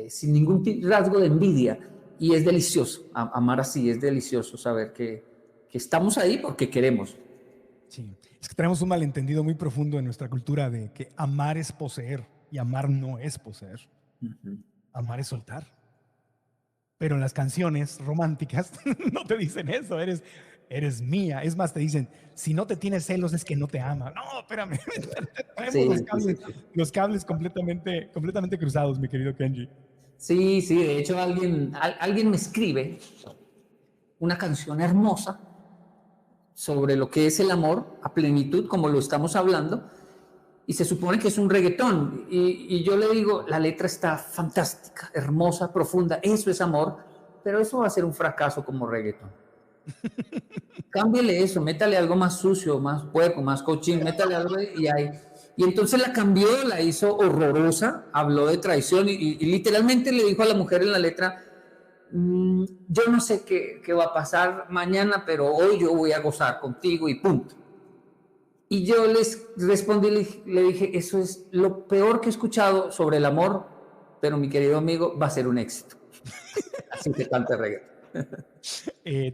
sin ningún rasgo de envidia, y es delicioso amar así, es delicioso saber que estamos ahí porque queremos. Sí, es que tenemos un malentendido muy profundo en nuestra cultura de que amar es poseer y amar no es poseer. Uh-huh. Amar es soltar. Pero en las canciones románticas no te dicen eso, eres mía. Es más, te dicen, si no te tienes celos es que no te ama. No, espérame. Tenemos los cables completamente cruzados, mi querido Kenji. Sí, de hecho alguien me escribe una canción hermosa sobre lo que es el amor a plenitud, como lo estamos hablando, y se supone que es un reggaetón, y yo le digo, la letra está fantástica, hermosa, profunda, eso es amor, pero eso va a ser un fracaso como reggaetón. Cámbiale eso, métale algo más sucio, más puerco, más cochín, métale algo y entonces la cambió, la hizo horrorosa, habló de traición y literalmente le dijo a la mujer en la letra, yo no sé qué va a pasar mañana, pero hoy yo voy a gozar contigo y punto. Y yo les respondí, le dije, eso es lo peor que he escuchado sobre el amor, pero mi querido amigo, va a ser un éxito. Así que cante reggaetón.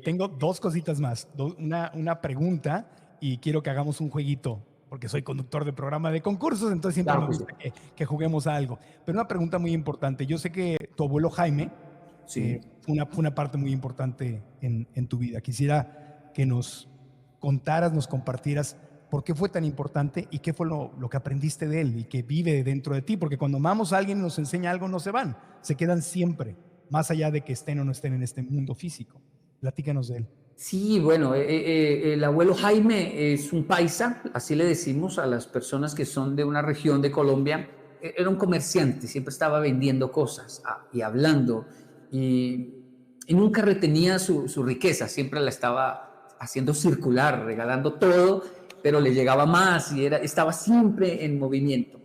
Tengo dos cositas más, una pregunta, y quiero que hagamos un jueguito, porque soy conductor de programa de concursos, entonces siempre me gusta que juguemos a algo. Pero una pregunta muy importante, yo sé que tu abuelo Jaime fue una parte muy importante en tu vida. Quisiera que nos contaras, nos compartieras por qué fue tan importante y qué fue lo que aprendiste de él y que vive dentro de ti, porque cuando amamos a alguien y nos enseña algo, no se van, se quedan siempre, más allá de que estén o no estén en este mundo físico. Platícanos de él. Sí, bueno, el abuelo Jaime es un paisa, así le decimos a las personas que son de una región de Colombia. Era un comerciante, siempre estaba vendiendo cosas y hablando, y nunca retenía su riqueza, siempre la estaba haciendo circular, regalando todo, pero le llegaba más y estaba siempre en movimiento.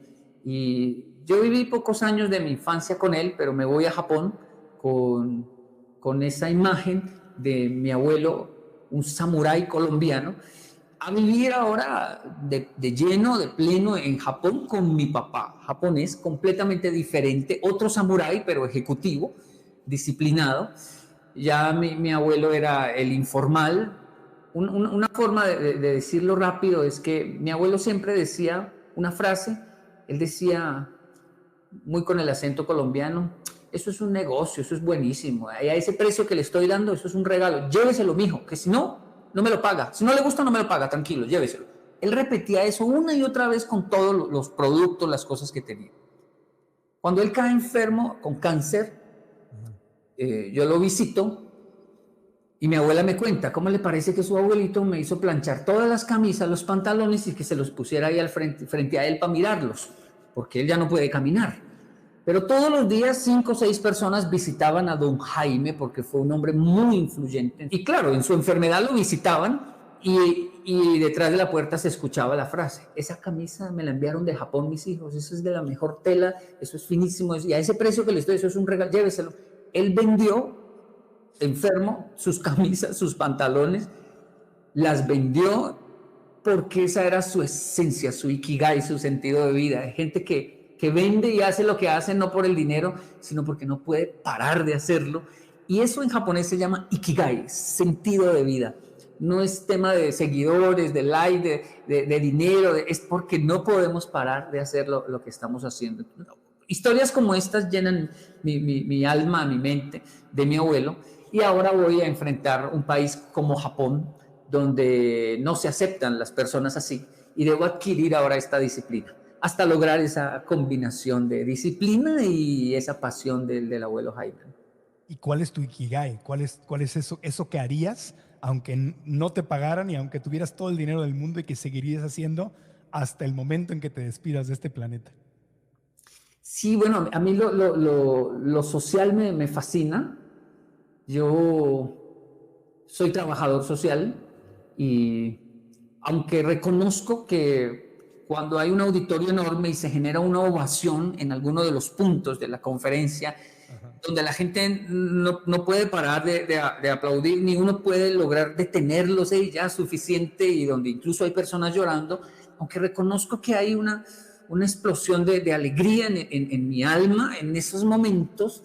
Y yo viví pocos años de mi infancia con él, pero me voy a Japón con esa imagen de mi abuelo, un samurái colombiano, a vivir ahora de lleno, de pleno en Japón con mi papá, japonés, completamente diferente, otro samurái, pero ejecutivo, disciplinado. Ya mi abuelo era el informal. Una forma de decirlo rápido es que mi abuelo siempre decía una frase, él decía, muy con el acento colombiano, eso es un negocio, eso es buenísimo, a ese precio que le estoy dando, eso es un regalo, lléveselo, mijo, que si no, no me lo paga, si no le gusta, no me lo paga, tranquilo, lléveselo. Él repetía eso una y otra vez con todos los productos, las cosas que tenía. Cuando él cae enfermo con cáncer, yo lo visito y mi abuela me cuenta cómo le parece que su abuelito me hizo planchar todas las camisas, los pantalones y que se los pusiera ahí frente a él para mirarlos, porque él ya no puede caminar. Pero todos los días 5 o 6 personas visitaban a don Jaime porque fue un hombre muy influyente. Y claro, en su enfermedad lo visitaban y detrás de la puerta se escuchaba la frase, esa camisa me la enviaron de Japón mis hijos, eso es de la mejor tela, eso es finísimo, y a ese precio que les doy, eso es un regalo, lléveselo. Él vendió, enfermo, sus camisas, sus pantalones, las vendió porque esa era su esencia, su ikigai, su sentido de vida. Hay gente que vende y hace lo que hace no por el dinero, sino porque no puede parar de hacerlo. Y eso en japonés se llama ikigai, sentido de vida. No es tema de seguidores, de like, de dinero, es porque no podemos parar de hacer lo que estamos haciendo. Historias como estas llenan mi alma, mi mente, de mi abuelo. Y ahora voy a enfrentar un país como Japón, donde no se aceptan las personas así, y debo adquirir ahora esta disciplina, hasta lograr esa combinación de disciplina y esa pasión del abuelo Jaime. ¿Y cuál es tu ikigai? ¿Cuál es eso que harías aunque no te pagaran y aunque tuvieras todo el dinero del mundo y que seguirías haciendo hasta el momento en que te despidas de este planeta? Sí, bueno, a mí lo social me fascina. Yo soy trabajador social y aunque reconozco que cuando hay un auditorio enorme y se genera una ovación en alguno de los puntos de la conferencia, donde la gente no puede parar de aplaudir, ni uno puede lograr detenerlos, ya suficiente, y donde incluso hay personas llorando, aunque reconozco que hay una explosión de alegría en mi alma en esos momentos,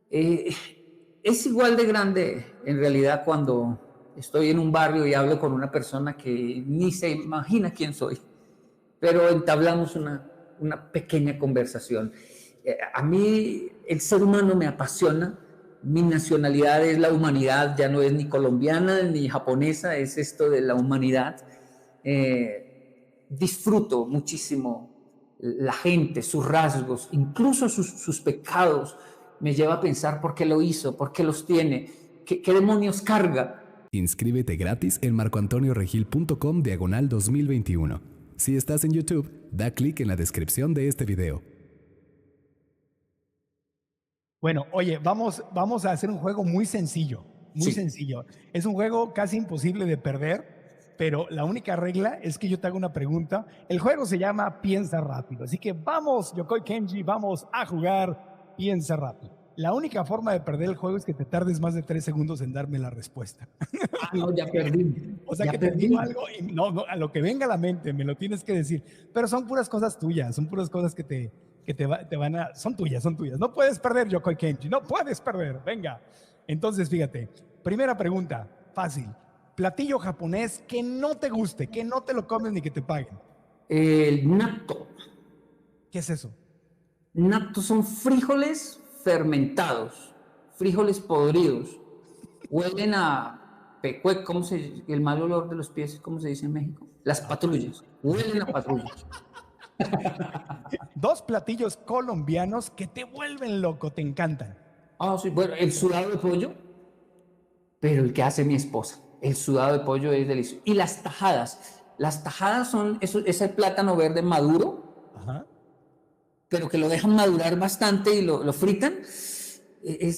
es igual de grande en realidad cuando estoy en un barrio y hablo con una persona que ni se imagina quién soy, pero entablamos una pequeña conversación. A mí el ser humano me apasiona, mi nacionalidad es la humanidad, ya no es ni colombiana ni japonesa, es esto de la humanidad. Disfruto muchísimo la gente, sus rasgos, incluso sus pecados. Me lleva a pensar por qué lo hizo, por qué los tiene, qué demonios carga. Inscríbete gratis en marcoantonioregil.com/2021. Si estás en YouTube, da clic en la descripción de este video. Bueno, oye, vamos a hacer un juego muy sencillo, muy Sí. sencillo. Es un juego casi imposible de perder, pero la única regla es que yo te hago una pregunta. El juego se llama Piensa Rápido, así que vamos, Yokoi Kenji, vamos a jugar Piensa Rápido. La única forma de perder el juego es que te tardes más de 3 segundos en darme la respuesta. No, ya perdí. O sea, ya que te perdí. digo algo y no, a lo que venga a la mente me lo tienes que decir. Pero son puras cosas tuyas, son puras cosas que te van a... Son tuyas. No puedes perder, Yokoi Kenji, no puedes perder. Venga. Entonces, fíjate, primera pregunta, fácil. Platillo japonés que no te guste, que no te lo comes ni que te paguen. El natto. ¿Qué es eso? Natto son frijoles fermentados, frijoles podridos. Huelen a pecue, el mal olor de los pies, ¿cómo se dice en México? Las patrullas. Huelen a patrullas. 2 platillos colombianos que te vuelven loco, te encantan. Sí, bueno, el sudado de pollo, pero el que hace mi esposa. El sudado de pollo es delicioso. Y las tajadas. Las tajadas son ese plátano verde maduro, Ajá. pero que lo dejan madurar bastante y lo fritan.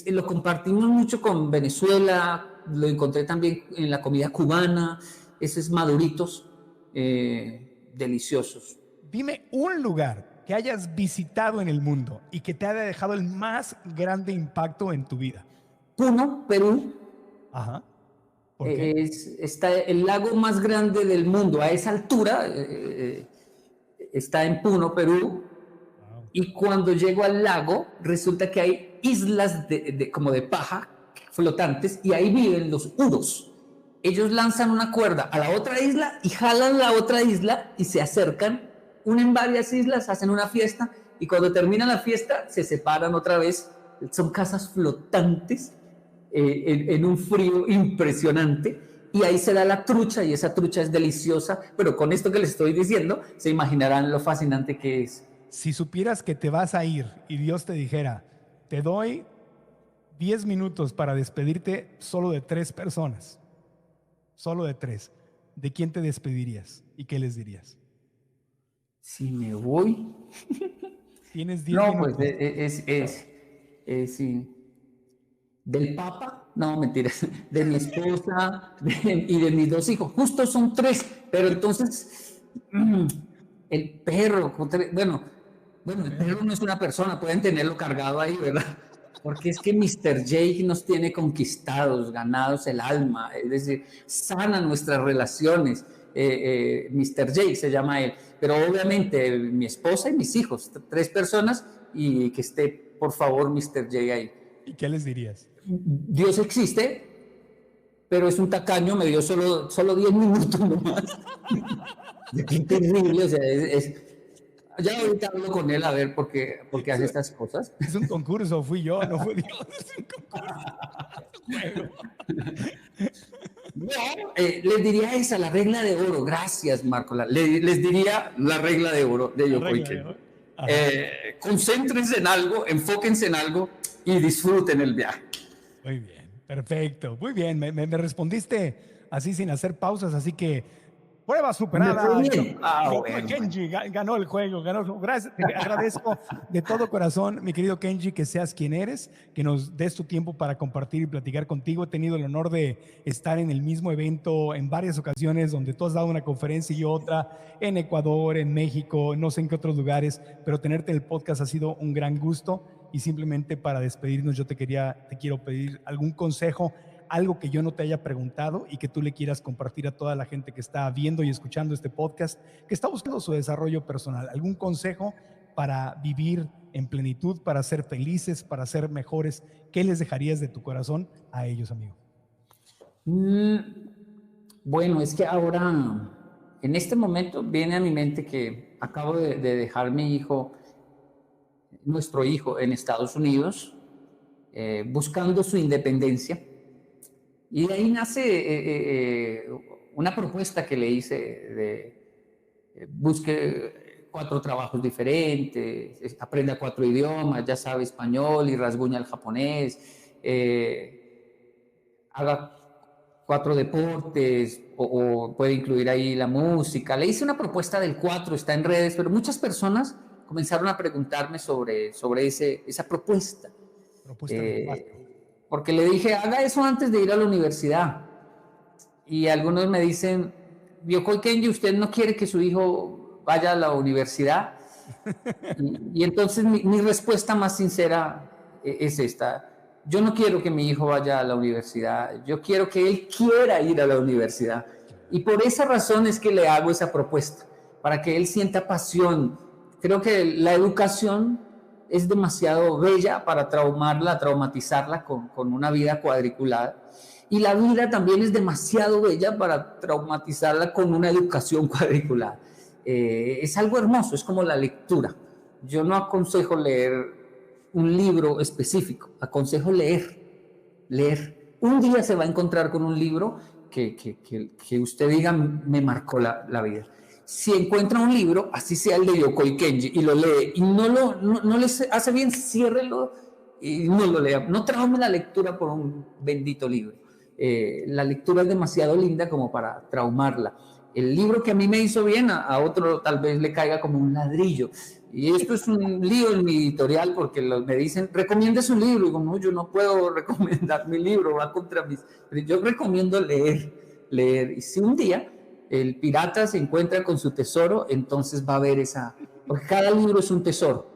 Lo compartimos mucho con Venezuela, lo encontré también en la comida cubana, esos maduritos deliciosos. Dime un lugar que hayas visitado en el mundo y que te haya dejado el más grande impacto en tu vida. Puno, Perú. Ajá. ¿Por qué? Está el lago más grande del mundo. A esa altura está en Puno, Perú. Wow. Y cuando llego al lago, resulta que hay islas como de paja flotantes y ahí viven los uros. Ellos lanzan una cuerda a la otra isla y jalan la otra isla y se acercan, unen varias islas, hacen una fiesta y cuando termina la fiesta se separan otra vez. Son casas flotantes en un frío impresionante y ahí se da la trucha y esa trucha es deliciosa, pero con esto que les estoy diciendo se imaginarán lo fascinante que es. Si supieras que te vas a ir y Dios te dijera, te doy 10 minutos para despedirte solo de 3 personas, solo de 3, ¿de quién te despedirías y qué les dirías? Si me voy... Tienes 10 minutos. Pues sí. Del Papa, no, mentiras, de mi esposa y de mis 2 hijos. Justo son 3, pero entonces el perro, bueno, el perro no es una persona, pueden tenerlo cargado ahí, ¿verdad? Porque es que Mr. Jake nos tiene conquistados, ganados el alma, es decir, sana nuestras relaciones. Mr. Jake se llama él, pero obviamente mi esposa y mis hijos, 3 personas, y que esté, por favor, Mr. Jake ahí. ¿Y qué les dirías? Dios existe, pero es un tacaño, me dio solo 10 minutos nomás. Qué terrible, o sea, ya ahorita hablo con él a ver por qué hace estas cosas. Es un concurso, fui yo, no fue Dios, es un concurso. No, les diría la regla de oro. Gracias, Marco. Les diría la regla de oro de Yokoi Kenji. Concéntrense en algo, enfóquense en algo y disfruten el viaje. Muy bien, perfecto. Muy bien, me respondiste así sin hacer pausas, así que prueba superada. Bueno. Kenji ganó el juego, Gracias, te agradezco de todo corazón, mi querido Kenji, que seas quien eres, que nos des tu tiempo para compartir y platicar contigo. He tenido el honor de estar en el mismo evento en varias ocasiones, donde tú has dado una conferencia y otra, en Ecuador, en México, no sé en qué otros lugares, pero tenerte en el podcast ha sido un gran gusto. Y simplemente para despedirnos, yo te quiero pedir algún consejo, algo que yo no te haya preguntado y que tú le quieras compartir a toda la gente que está viendo y escuchando este podcast, que está buscando su desarrollo personal. ¿Algún consejo para vivir en plenitud, para ser felices, para ser mejores? ¿Qué les dejarías de tu corazón a ellos, amigo? Bueno, es que ahora, en este momento, viene a mi mente que acabo de dejar nuestro hijo en Estados Unidos, buscando su independencia. Y de ahí nace una propuesta que le hice de busque 4 trabajos diferentes, aprenda 4 idiomas, ya sabe español y rasguña el japonés, haga 4 deportes o puede incluir ahí la música. Le hice una propuesta del 4, está en redes, pero muchas personas comenzaron a preguntarme sobre esa propuesta. Porque le dije, haga eso antes de ir a la universidad. Y algunos me dicen, Yokoi Kenji, ¿usted no quiere que su hijo vaya a la universidad? Y entonces mi respuesta más sincera es esta. Yo no quiero que mi hijo vaya a la universidad, yo quiero que él quiera ir a la universidad. Y por esa razón es que le hago esa propuesta, para que él sienta pasión. Creo que la educación es demasiado bella para traumatizarla con una vida cuadriculada. Y la vida también es demasiado bella para traumatizarla con una educación cuadriculada. Es algo hermoso, es como la lectura. Yo no aconsejo leer un libro específico, aconsejo leer. Un día se va a encontrar con un libro que usted diga, me marcó la vida. Si encuentra un libro, así sea el de Yokoi Kenji, y lo lee, y no les hace bien, ciérrelo y no lo lea. No traume la lectura por un bendito libro. La lectura es demasiado linda como para traumarla. El libro que a mí me hizo bien, a otro tal vez le caiga como un ladrillo. Y esto es un lío en mi editorial porque me dicen, recomiendes un libro. Y digo, no, yo no puedo recomendar mi libro, va contra mis... Yo recomiendo leer. Y si un día el pirata se encuentra con su tesoro, entonces va a haber porque cada libro es un tesoro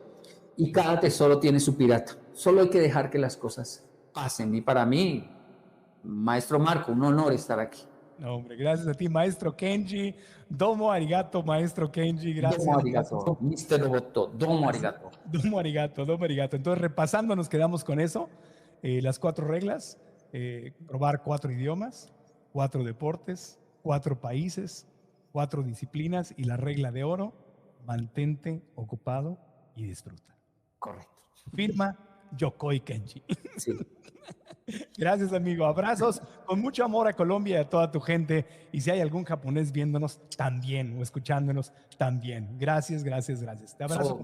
y cada tesoro tiene su pirata. Solo hay que dejar que las cosas pasen. Y para mí, maestro Marco, un honor estar aquí. No, hombre, gracias a ti, maestro Kenji. Domo arigato, maestro Kenji. Gracias. Domo arigato, Mr. Roboto. Domo arigato. Domo arigato. Entonces, repasando, nos quedamos con eso. Las 4 reglas. Probar 4 idiomas, 4 deportes, 4 países, 4 disciplinas y la regla de oro, mantente ocupado y disfruta. Correcto. Firma Yokoi Kenji. Sí. Gracias, amigo. Abrazos con mucho amor a Colombia y a toda tu gente. Y si hay algún japonés viéndonos, también, o escuchándonos, también. Gracias. Te abrazo.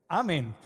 Amén.